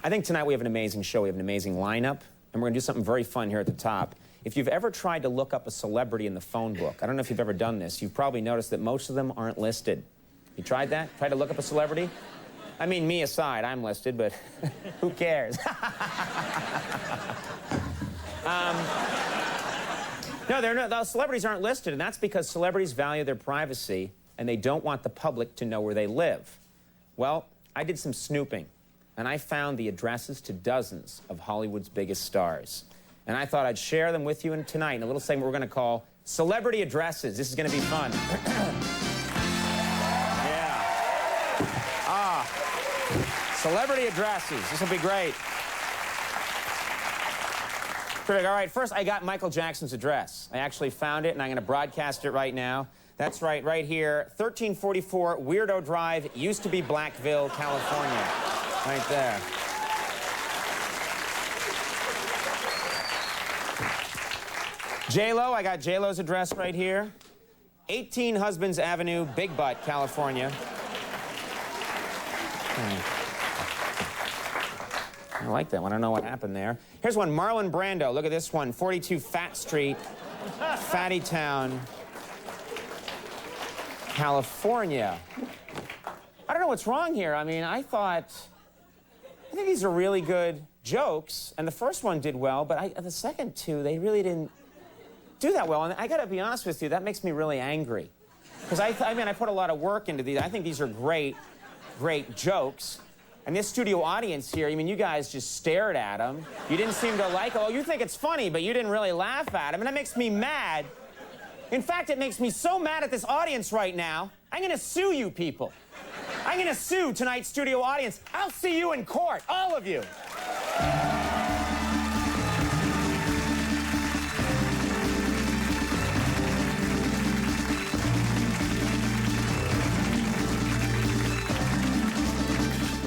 I think tonight we have an amazing show. We have an amazing lineup, and we're going to do something very fun here at the top. If you've ever tried to look up a celebrity in the phone book, I don't know if you've ever done this, you've probably noticed that most of them aren't listed. You tried that? Tried to look up a celebrity? I mean, me aside, I'm listed, but who cares? No, those celebrities aren't listed, and that's because celebrities value their privacy, and they don't want the public to know where they live. Well, I did some snooping, and I found the addresses to dozens of Hollywood's biggest stars. And I thought I'd share them with you tonight in a little segment we're going to call Celebrity Addresses. This is going to be fun. Yeah. Celebrity Addresses. This will be great. Terrific. All right, first I got Michael Jackson's address. I actually found it, and I'm going to broadcast it right now. That's right here. 1344 Weirdo Drive, used to be Blackville, California. Right there. J-Lo, I got J-Lo's address right here. 18 Husbands Avenue, Big Butt, California. I like that one. I don't know what happened there. Here's one, Marlon Brando. Look at this one, 42 Fat Street, Fatty Town, California. I don't know what's wrong here. I mean, I think these are really good jokes, and the first one did well, but the second two, they really didn't do that well. And I gotta be honest with you, that makes me really angry. Because I mean, I put a lot of work into these. I think these are great jokes. And this studio audience here, I mean, you guys just stared at them. You didn't seem to like it. Oh, you think it's funny, but you didn't really laugh at them. And that makes me mad. In fact, it makes me so mad at this audience right now, I'm gonna sue you people. I'm gonna sue tonight's studio audience. I'll see you in court, all of you.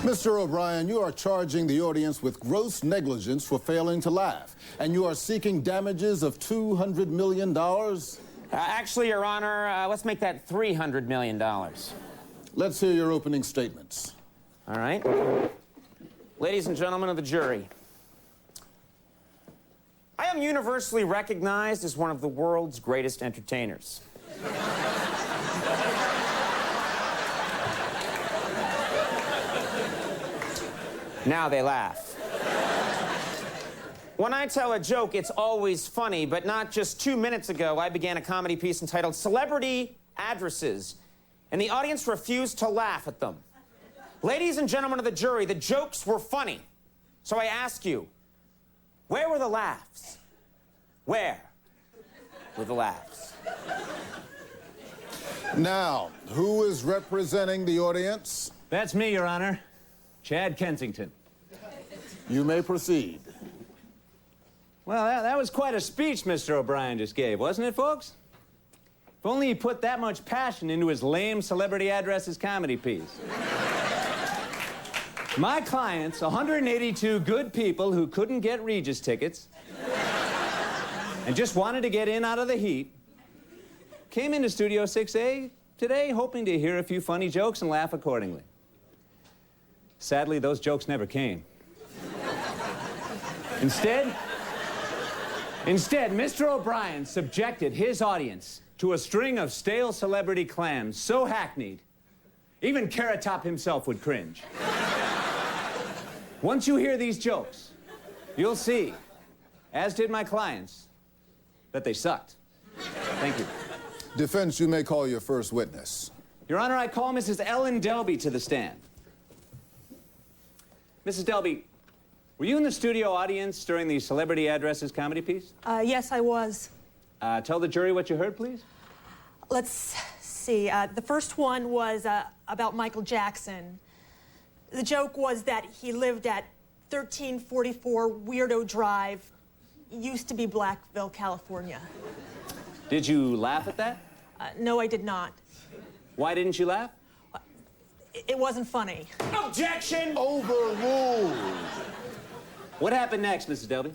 Mr. O'Brien, you are charging the audience with gross negligence for failing to laugh, and you are seeking damages of $200 million? Actually, Your Honor, let's make that $300 million. Let's hear your opening statements. All right. Ladies and gentlemen of the jury, I am universally recognized as one of the world's greatest entertainers. Now they laugh. When I tell a joke, it's always funny, but not just 2 minutes ago, I began a comedy piece entitled Celebrity Addresses, and the audience refused to laugh at them. Ladies and gentlemen of the jury, the jokes were funny. So I ask you, where were the laughs? Where were the laughs? Now, who is representing the audience? That's me, Your Honor. Chad Kensington. You may proceed. Well, that was quite a speech Mr. O'Brien just gave, wasn't it, folks? If only he put that much passion into his lame Celebrity Addresses comedy piece. My clients, 182 good people who couldn't get Regis tickets and just wanted to get in out of the heat, came into Studio 6A today hoping to hear a few funny jokes and laugh accordingly. Sadly, those jokes never came. Instead, Mr. O'Brien subjected his audience to a string of stale celebrity clams so hackneyed, even Carrot Top himself would cringe. Once you hear these jokes, you'll see, as did my clients, that they sucked. Thank you. Defense, you may call your first witness. Your Honor, I call Mrs. Ellen Delby to the stand. Mrs. Delby, were you in the studio audience during the Celebrity Addresses comedy piece? Yes, I was. Tell the jury what you heard, please. Let's see. The first one was about Michael Jackson. The joke was that he lived at 1344 Weirdo Drive, used to be Blackville, California. Did you laugh at that? No, I did not. Why didn't you laugh? It wasn't funny. Objection! Overruled. What happened next, Mrs. Delby?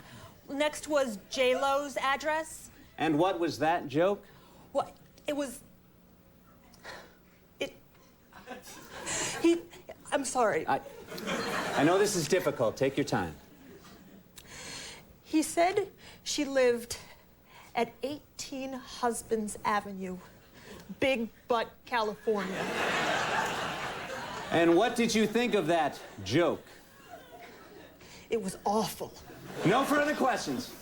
Next was J-Lo's address. And what was that joke? Well, it was... I'm sorry. I know this is difficult. Take your time. He said she lived at 18 Husbands Avenue, Big Butt, California. And what did you think of that joke? It was awful. No further questions.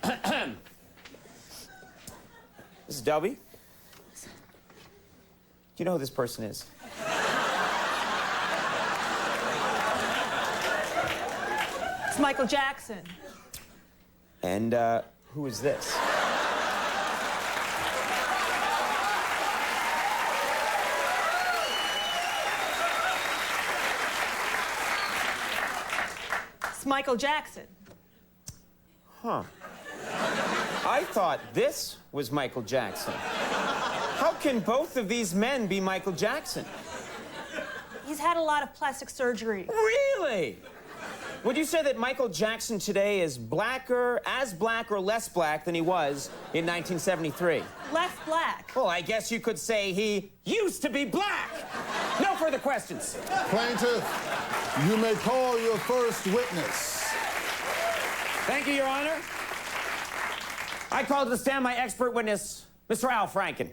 Mrs. Delby? Do you know who this person is? It's Michael Jackson. And, who is this? It's Michael Jackson. Huh. I thought this was Michael Jackson. How can both of these men be Michael Jackson? He's had a lot of plastic surgery. Really? Would you say that Michael Jackson today is as black or less black than he was in 1973? Less black. Well, I guess you could say he used to be black. No further questions. Plaintiff, you may call your first witness. Thank you, Your Honor. I call to the stand my expert witness, Mr. Al Franken.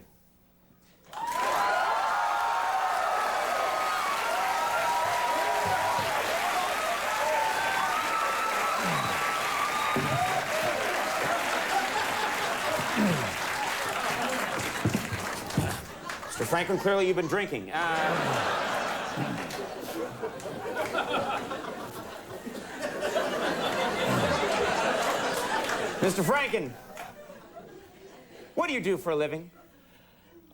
Mr. Franklin, clearly you've been drinking. Mr. Franken, what do you do for a living?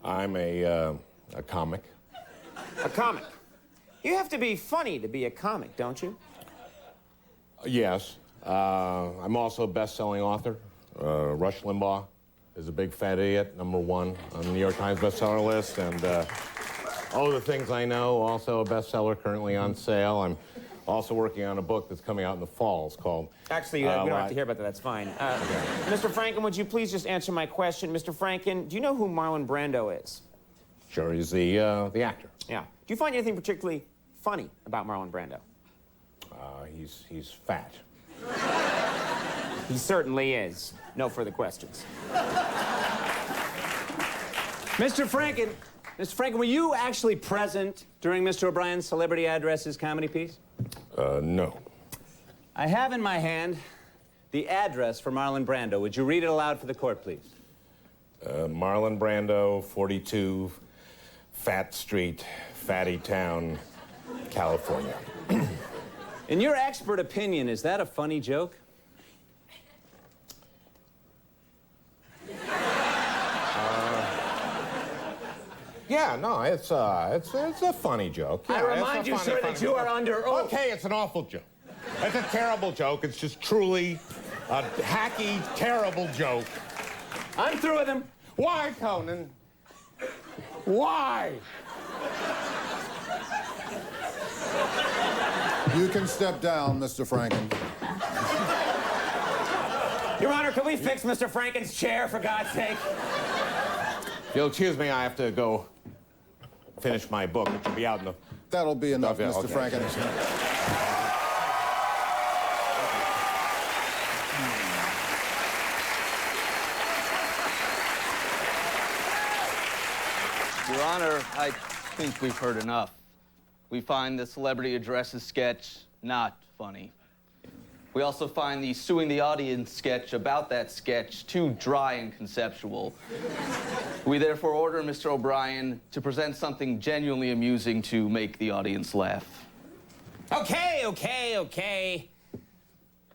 I'm a comic. A comic. You have to be funny to be a comic, don't you? Yes. I'm also a best-selling author. Rush Limbaugh is a big fat idiot, #1 on the New York Times bestseller list. And All the Things I Know, also a bestseller, currently on sale. I'm also working on a book that's coming out in the fall. It's called... Actually, we don't have to hear about that. That's fine. Mr. Franken, would you please just answer my question? Mr. Franken, do you know who Marlon Brando is? Sure, he's the actor. Yeah. Do you find anything particularly funny about Marlon Brando? He's fat. He certainly is. No further questions. Mr. Franken, were you actually present during Mr. O'Brien's Celebrity Addresses comedy piece? No. I have in my hand the address for Marlon Brando. Would you read it aloud for the court, please? Marlon Brando, 42 Fat Street, Fatty Town, California. In your expert opinion, is that a funny joke? Yeah, no, it's a funny joke. Yeah, I remind you, sir, that you are under oath. Okay, it's an awful joke. It's a terrible joke. It's just truly a hacky, terrible joke. I'm through with him. Why, Conan? Why? You can step down, Mr. Franken. Your Honor, can we fix Mr. Franken's chair, for God's sake? If you'll excuse me, I have to go finish my book, which will be out in the... That'll be enough, Okay, Mr. okay. Franken. Your Honor, I think we've heard enough. We find the Celebrity Addresses sketch not funny. We also find the suing the audience sketch about that sketch too dry and conceptual. We therefore order Mr. O'Brien to present something genuinely amusing to make the audience laugh. Okay.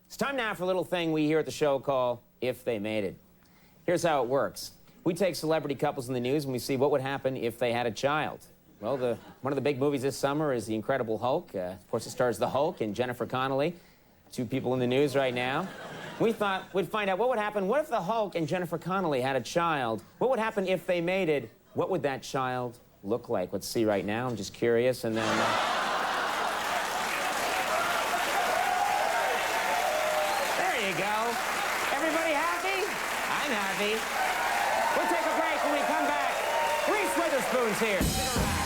It's time now for a little thing we here at the show call If They Made It. Here's how it works. We take celebrity couples in the news and we see what would happen if they had a child. Well, one of the big movies this summer is The Incredible Hulk. Of course, it stars the Hulk and Jennifer Connelly, two people in the news right now. We thought we'd find out what would happen. What if the Hulk and Jennifer Connelly had a child? What would happen if they made it? What would that child look like? Let's see right now. I'm just curious. And then... There you go. Everybody happy? I'm happy. We'll take a break when we come back. Reese Witherspoon's here. Stick around.